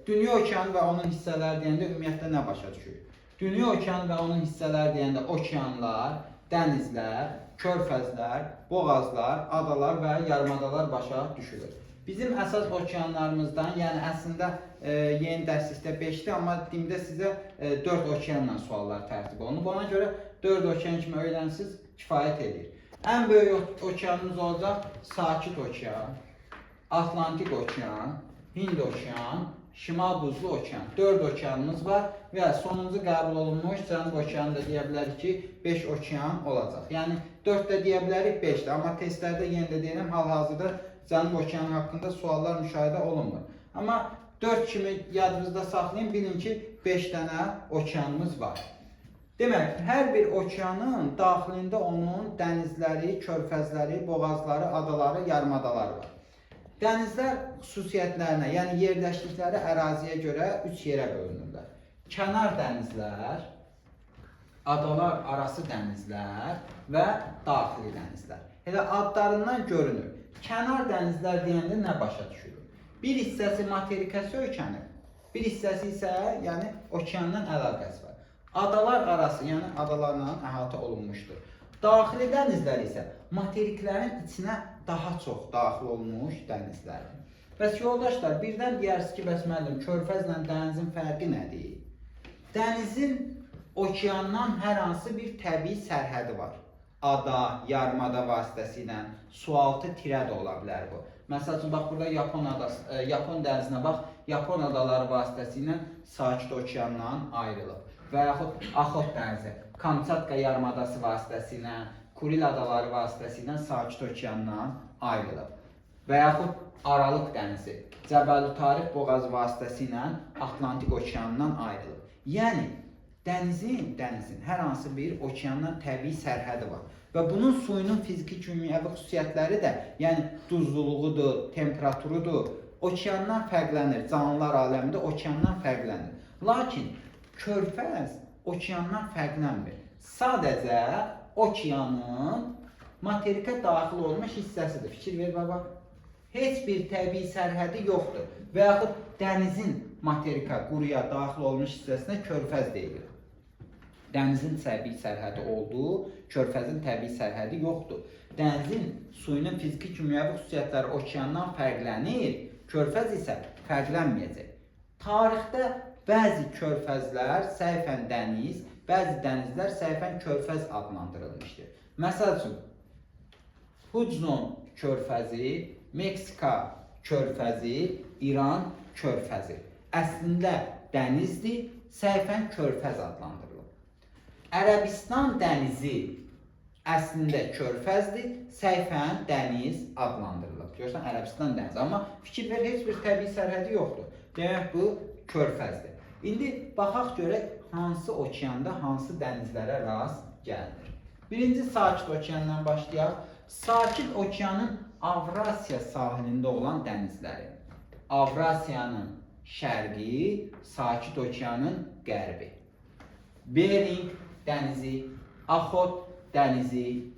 Dünya okeanı və onun hissələri deyəndə ümumiyyətlə nə başa düşür? Dünya okeanı və onun hissələri deyəndə okeanlar, dənizlər, körfəzlər, boğazlar, adalar və yarımadalar başa düşülür. Bizim əsas okeanlarımızdan, yəni əslində yeni dərslikdə 5-dir, amma dimdə sizə 4 okeanla suallar tərtib olunub. Ona görə 4 okean kimi öyrənsiniz, kifayət edir. Ən böyük okeanımız olacaq Sakit okean, Atlantik okean, Hind okean, Şimal Buzlu okean. 4 okeanımız var və sonuncu qəbul olunmuş Cənub okeanı da deyə bilərik ki, 5 okean olacaq. Yəni 4 də deyə bilərik, 5 də. Amma testlərdə yenə də deyirəm, hal-hazırda Cənub okeanı haqqında suallar müşahidə olunmur. Amma 4 kimi yadınızda saxlayın, bilin ki, 5 dənə okeanımız var. Demək, hər bir okeanın daxilində onun dənizləri, körfəzləri, boğazları, adaları, yarımadaları var. Dənizlər xüsusiyyətlərinə, yəni yerləşdikləri əraziyə görə 3 yerə bölünürlər. Kənar dənizlər, adalar arası dənizlər və daxili dənizlər. Elə adlarından görünür. Kənar dənizlər deyəndə nə başa düşülür? Bir hissəsi materikə söykənir, bir hissəsi isə yəni okeandan əlaqəsi var. Adalar arası, yəni adalarla əhatə olunmuşdur. Daxili dənizlər isə materiklərin içinə daha çox daxil olmuş dənizlərdir. Bəs yoldaşlar, birdən deyirsiniz ki, bəs müəllim, körfəzlə dənizin fərqi nədir? Dənizin okeandan hər hansı bir təbii sərhədi var. Ada, yarımada vasitəsilə, sualtı tirə də ola bilər bu. Məsəl üçün, bax, burada Yapon dənizinə bax, Yapon adaları vasitəsilə Sakit okeandan ayrılıb. Və yaxud Axot dənizi, Kamçatka yarımadası vasitəsilə, Kuril adaları vasitəsilə Sakit okeandan ayrılıb. Və yaxud Aralıq dənizi, Cəbəlütariq boğazı vasitəsilə Atlantik okeandan ayrılıb. Yəni, dənizin hər hansı bir okeandan təbii sərhədi var. Və bunun suyunun fiziki kimyəvi xüsusiyyətləri də, yəni duzluluğudur, temperaturudur, okeandan fərqlənir. Canlılar aləmində okeandan fərqlənir. Lakin körfəz okeandan fərqlənmir. Sadəcə okeanın materikə daxil olmuş hissəsidir. Fikir ver, baba. Heç bir təbii sərhədi yoxdur. Və yaxud dənizin materikə, quruya daxil olmuş hissəsinə körfəz deyilir. Dənizin təbii sərhədi olduğu, körfəzin təbii sərhədi yoxdur. Dənizin suyunun fiziki kimyəvi xüsusiyyətləri okeandan fərqlənir, körfəz isə fərqlənməyəcək. Tarixdə bəzi körfəzlər səhvən dəniz, bəzi dənizlər səhvən körfəz adlandırılmışdır. Məsəl üçün, Hudzon körfəzi, Meksika körfəzi, İran körfəzi. Əslində dənizdir, səhvən körfəz adlandırılır. Ərəbistan dənizi əslində körfəzdir, səhvən dəniz adlandırılır. Görürsən, Ərəbistan dənizi. Amma fikir ver, heç bir təbii sərhədi yoxdur. Demək, bu körfəzdir. İndi baxaq görək, hansı okeanda, hansı dənizlərə rast gəlinir. Birinci Sakit okeandan başlayaq. Sakit okeanın Avrasiya sahilində olan dənizləri. Avrasiyanın şərqi, Sakit okeanın qərbi. Bering dənizi, Axot dənizi,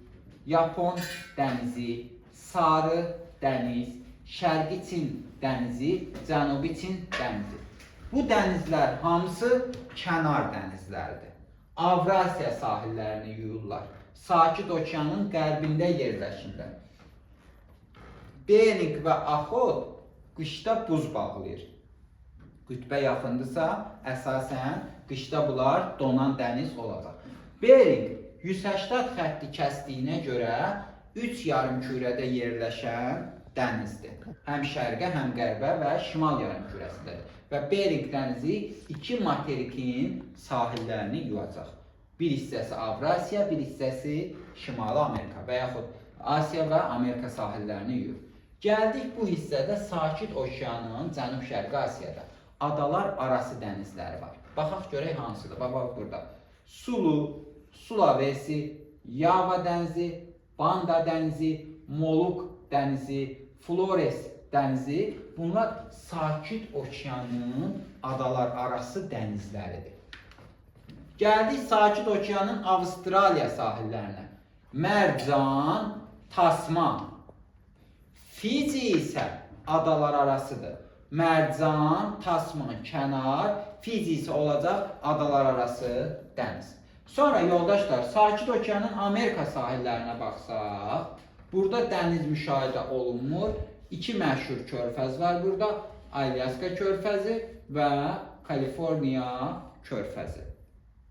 Yapon dənizi, Sarı dəniz, Şərqi Çin dənizi, Cənubi Çin dənizi. Bu dənizlər hamısı kənar dənizlərdir. Avrasiya sahillərini yuyurlar. Sakit okeanın qərbində yerləşirlər. Bering və Axot qışda buz bağlayır. Qütbə yaxındırsa, əsasən qışda bunlar donan dəniz olacaq. Bering 180 xətti kəsdiyinə görə 3 yarımkürədə yerləşən dənizdir. Həm şərqə, həm qərbə və şimal yarımkürəsidir. Və Bering dənizi 2 materikin sahillərini yuyacaq. Bir hissəsi Avrasiya, bir hissəsi Şimali Amerika və yaxud Asiya və Amerika sahillərini yuyur. Gəldik bu hissədə Sakit okeanın Cənub-Şərqi Asiyada adalar arası dənizləri var. Baxaq görək hansıdır. Bax burada. Sulu, Sulawesi, Yava dənizi, Banda dənizi, Moluk dənizi, Flores dənizi. Bunlar Sakit okeanın adalar arası dənizləridir. Gəldik Sakit okeanın Avustraliya sahillərinə. Mərcan, Tasman. Fiji isə adalar arasıdır. mərcan, tasman, kənar, fizisi olacaq adalar arası dəniz. Sonra yoldaşlar, Sakit Okeanın Amerika sahillərinə baxsaq, burada dəniz müşahidə olunmur. İki məşhur körfəz var burada. Alyaska körfəzi və Kaliforniya körfəzi.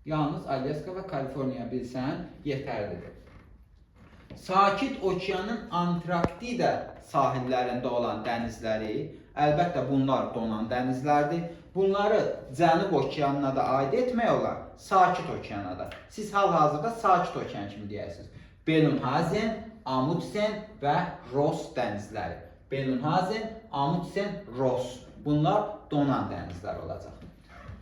Yalnız Alyaska və Kaliforniya bilsən yetərlidir. Sakit Okeanın Antarktida sahillərində olan dənizləri, əlbəttə bunlar donan dənizlərdir. Bunları Cənub Okeanına da aid etmək olar, Sakit Okeana da. Siz hal-hazırda Sakit Okean kimi deyərsiniz. Bellingshausen, Amundsen və Ross dənizləri. Bellingshausen, Amundsen, Ross. Bunlar donan dənizlər olacaq.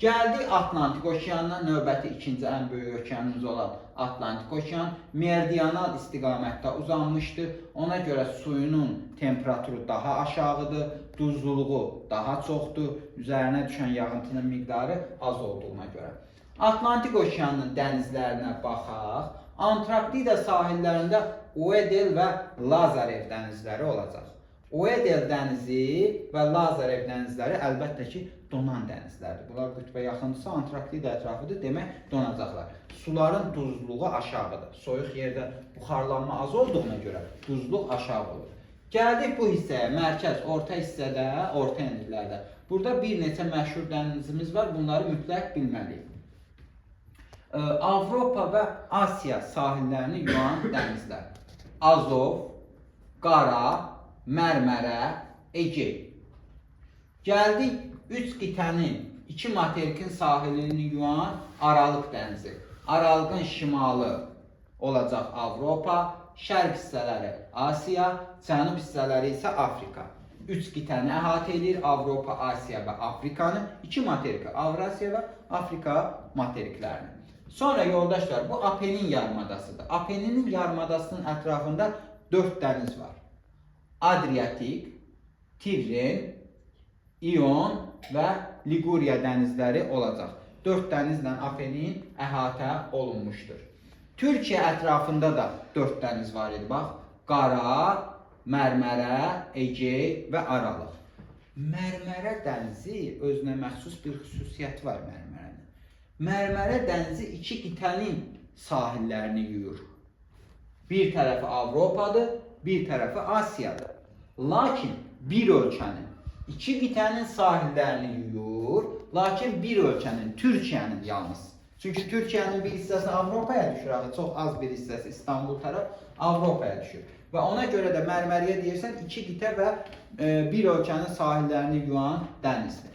Gəldik Atlantik Okeanına, növbəti ikinci ən böyük okeanımız olan Atlantik Okean meridianal istiqamətdə uzanmışdır. Ona görə suyunun temperaturu daha aşağıdır, duzluluğu daha çoxdur, üzərinə düşən yağıntının miqdarı az olduğuna görə. Atlantik Okeanının dənizlərinə baxaq. Antarktida sahillərində Weddell və Lazarev dənizləri olacaq. Weddell dənizi və Lazarev dənizləri əlbəttə ki, donan dənizlərdir. Bunlar qütbə yaxındırsa, Antarktida ətrafıdır, demək donacaqlar. Suların duzluluğu aşağıdır. Soyuq yerdə buxarlanma az olduğuna görə duzluq aşağı olur. Gəldik bu hissəyə, mərkəz, orta hissədə, orta enliklərdə. Burada bir neçə məşhur dənizimiz var, bunları mütləq bilməliyik. Avropa və Asiya sahillərini yuan dənizlər. Azov, Qara, Mərmərə, Egey. Gəldik üç qitənin, iki materikin sahilini yuan Aralıq dənizi. Aralığın şimalı olacaq Avropa, şərq hissələri Asiya, cənub hissələri isə Afrika. Üç qitəni əhatə edir, Avropa, Asiya və Afrikanı, iki materiki, Avrasiya və Afrika materiklərini. Sonra yoldaşlar, bu Apenin yarımadasıdır. Apeninin yarımadasının ətrafında 4 dəniz var. Adriatik, Tirren, İon və Liguriya dənizləri olacaq. 4 dənizlə Apenin əhatə olunmuşdur. Türkiyə ətrafında da 4 dəniz var idi. Bax, Qara, Mərmərə, Egey və Aralıq. Mərmərə dənizi özünə məxsus bir xüsusiyyəti var Mərmərənin. Mərmərə dənizi iki qitənin sahillərini yuyur. Bir tərəfi Avropadır, bir tərəfi Asiyadır. Lakin bir ölkənin, iki qitənin sahillərini yuyur, lakin bir ölkənin, Türkiyənin yalnız. Çünki Türkiyənin bir hissəsi Avropaya düşür, çox az bir hissəsi İstanbul tərəf Avropaya düşür. Və ona görə də Mərməriyə deyirsən, iki qitə və bir ölkənin sahillərini yuyan dənizdir.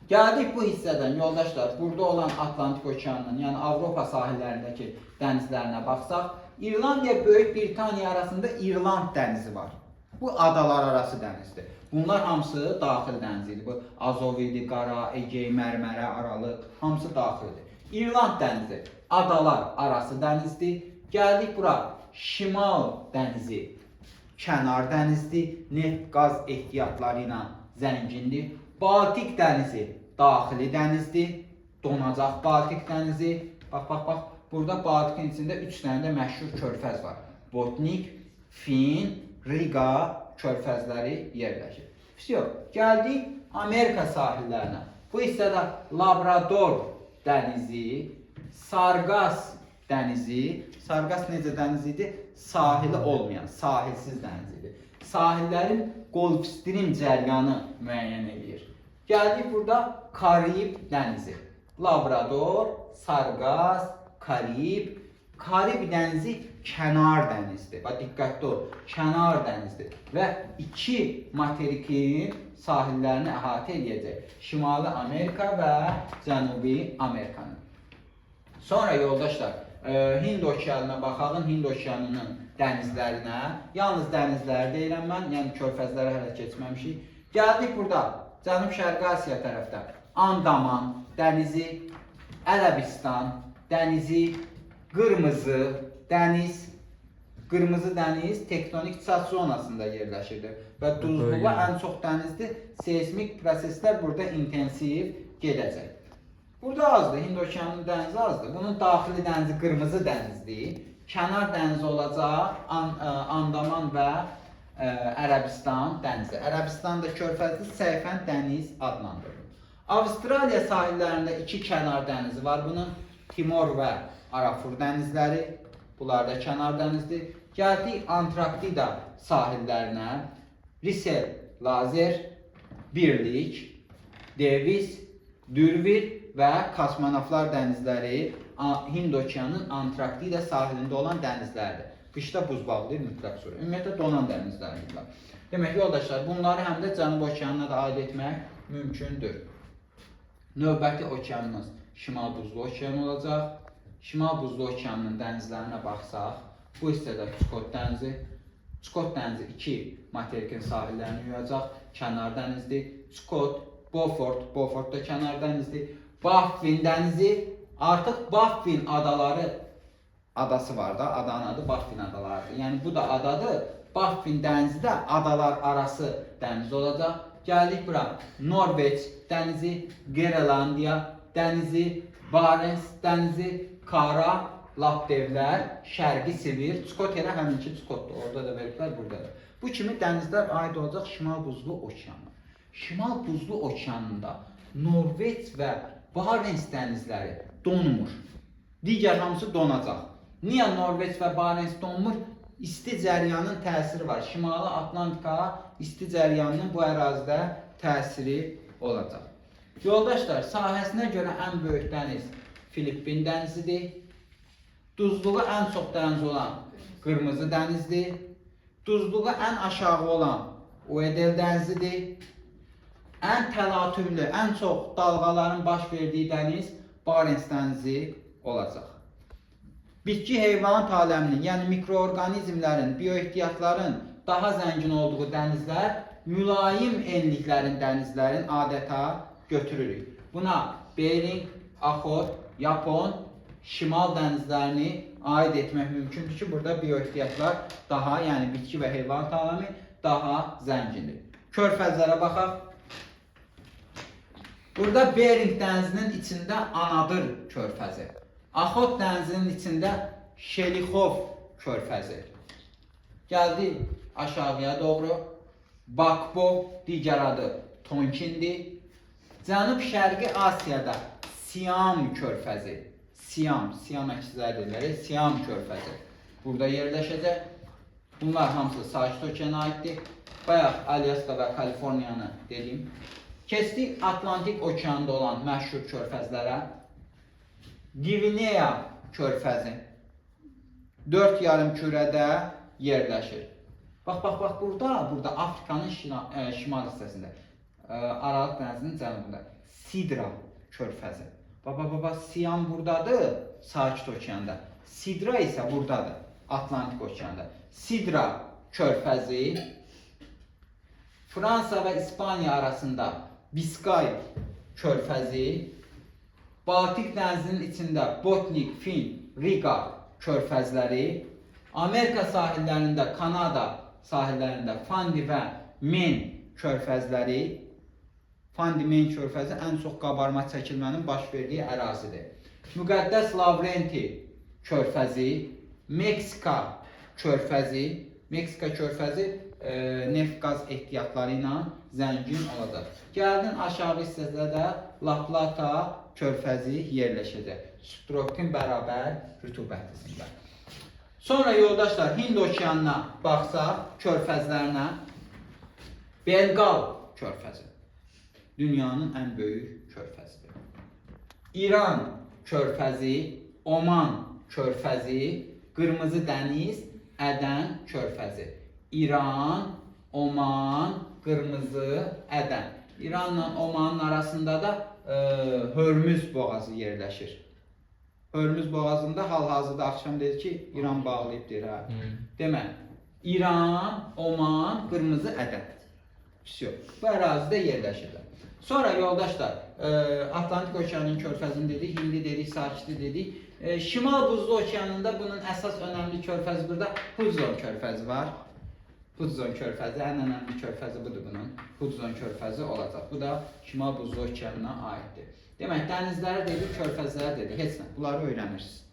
Gəldik bu hissədən, yoldaşlar, burada olan Atlantik Okeanının, yəni Avropa sahillərindəki dənizlərinə baxsaq, İrlandiya Böyük Britaniya arasında İrland dənizi var. Bu adalar arası dənizdir. Bunlar hamısı daxil dənizidir. Bu Azov idi, Qara, Egey, Mərmərə, Aralıq, hamısı daxildir. İrland dənizi adalar arası dənizdir. Gəldik bura, Şimal dənizi, kənar dənizdir. Neft, qaz ehtiyatları ilə zəngindir. Baltik dənizi daxili dənizdir. Donacaq Baltik dənizi. Bax. Burada Baltikin içində 3 dənə də məşhur körfəz var. Botnik, Fin, Riga körfəzləri yerləşir. Gəldik Amerika sahillərinə. Bu hissədə Labrador dənizi, Sarqas dənizi. Sarqas necə dəniz idi? Sahili olmayan, sahilsiz dəniz idi. Sahillərin Gulf Stream cəryanı müəyyən edir. Gəldik burada Karib dənizi. Labrador, Sarqas, Karib. Karib dənizi kənar dənizdir. Bax, diqqətli ol, kənar dənizdir. Və iki materikin sahillərini əhatə edəcək. Şimali Amerika və Cənubi Amerikanın. Sonra yoldaşlar, Hind okeanına baxalım, Hind okeanının dənizlərinə. Yalnız dənizləri deyirəm mən, yəni körfəzlərə hələ keçməmişik. Gəldik burada, Cənub-Şərqi Asiya tərəfdə Andaman dənizi, Ərəbistan dənizi, Qırmızı dəniz tektonik çat zonasında yerləşirdir və duzluğu ən çox dənizdir. Seismik proseslər burada intensiv gedəcək. Burada azdır, Hind okeanının dənizi azdır. Bunun daxili dənizi Qırmızı dənizdir. Kənar dənizi olacaq Andaman və Ərəbistan dənizi. Ərəbistan'da körfəzi Seyfən dəniz adlandırılır. Avstraliya sahillərində iki kənar dənizi var bunun. Timor və Arafur dənizləri. Bunlar da kənar dənizdir. Gəldik Antarktida sahillərinə. Risel, Lazer, Birlik, Davis, Dürvil və Kosmonavtlar dənizləri Hind okeanının Antarktida sahilində olan dənizlərdir. Qışda buz bağlayır mütləq surətdə. Ümumiyyətlə donan dənizlərdir. Demək yoldaşlar, bunları həm də Cənub okeanına da aid etmək mümkündür. Növbəti okeanımız Şimal Buzlu okean olacaq. Şimal Buzlu okeanının dənizlərinə baxsaq, bu hissədə Çukot dənizi. Çukot dənizi iki materikin sahillərini yuyacaq. Kənar dənizdir. Çukot, Beaufort da kənar dənizdir. Baffin dənizi, artıq Baffin adaları adası var da, adanın adı Baffin adalarıdır. Yəni bu da adadır. Baffin dənizi də adalar arası dəniz olacaq. Gəldik bura. Norveç dənizi, Grenlandiya dənizi, Barents dənizi, Kara, Laptevlər, Şərqi Sibir, Çukot elə həminki Çukotdur. Orada da veriblər, burada da. Bu kimi dənizlər aid olacaq Şimal Buzlu okeanına. Şimal Buzlu okeanında Norveç və Barents dənizləri donmur. Digər hamısı donacaq. Niyə Norveç və Barents donmur? İsti cəryanın təsiri var. Şimali Atlantika isti cəryanının bu ərazidə təsiri olacaq. Yoldaşlar, sahəsinə görə ən böyük dəniz Filippin dənizidir. Duzluğu ən çox dəniz olan Qırmızı dənizdir. Duzluğu ən aşağı olan Uedel dənizidir. Ən təlatümlü, ən çox dalğaların baş verdiyi dəniz Barents dənizi olacaq. Bitki heyvanat aləminin, yəni mikroorqanizmlərin, bioehtiyatların daha zəngin olduğu dənizlər mülayim enliklərin, dənizlərin adeta götürürük. Buna Bering, Axot, Yapon, Şimal dənizlərini aid etmək mümkündür ki, burada bioehtiyatlar daha, yəni bitki və heyvanat aləmi daha zəngindir. Körfəzlərə baxaq. Burada Bering dənizinin içində Anadır körfəzi. Axot dənizinin içində Şelixov körfəzi. Gəldi aşağıya doğru. Bakbo, digər adı Tonkindir. Cənub-Şərqi Asiyada Siam körfəzi. Siam əksizlədirlər. Siam körfəzi. Burada yerləşəcək. Bunlar hamısı Sakit okeana aiddir. Bayaq Alyaska və Kaliforniyanı dedim. Keçdik Atlantik okeanında olan məşhur körfəzlərə. Gvineya körfəzi 4 yarımkürədə yerləşir. Bax, burada Afrikanın şimal hissəsində, Aralıq dənizinin cənubunda Sidra körfəzi. Siam buradadır, Sakit okeanda. Sidra isə buradadır, Atlantik okeanda. Sidra körfəzi Fransa və İspaniya arasında Biskay körfəzi, Baltik dənizinin içində Botnik, Fin, Riga körfəzləri, Amerika sahillərində, Kanada sahillərində Fundy və Maine körfəzləri. Fundy Maine körfəzi ən çox qabarma çəkilmənin baş verdiyi ərazidir. Müqəddəs Lavrenti körfəzi, Meksika körfəzi, neft qaz ehtiyatları ilə zəngin olacaq. Gəldin aşağı hissədə də La Plata körfəzi yerləşəcək. Subtropik bərabər rütubətlisində. Sonra yoldaşlar Hind okeanına baxsaq, körfəzlərinə Belqal körfəzi. Dünyanın ən böyük körfəzidir. İran körfəzi, Oman körfəzi, Qırmızı dəniz, Ədən körfəzi. İran, Oman, Qırmızı, Ədən. İranla Omanın arasında da Hörmüz boğazı yerləşir. Hörmüz boğazında hal-hazırda axşam dedi ki, İran bağlayıbdır. Demək, İran, Oman, Qırmızı, Ədən. Bu ərazidə yerləşirlər. Sonra yoldaşlar, Atlantik okeanının körfəzini dedik, Hindi dedik, Sakiti dedik. Şimal Buzlu okeanında bunun əsas önəmli körfəzi burada Hudson körfəzi var. Hudson körfəzi, ən önəmli körfəzi budur bunun. Hudson körfəzi olacaq. Bu da Şimal Buzlu okeanına aiddir. Demək, dənizləri dedik, körfəzləri dedik. Heç nə, bunları öyrənirsiniz.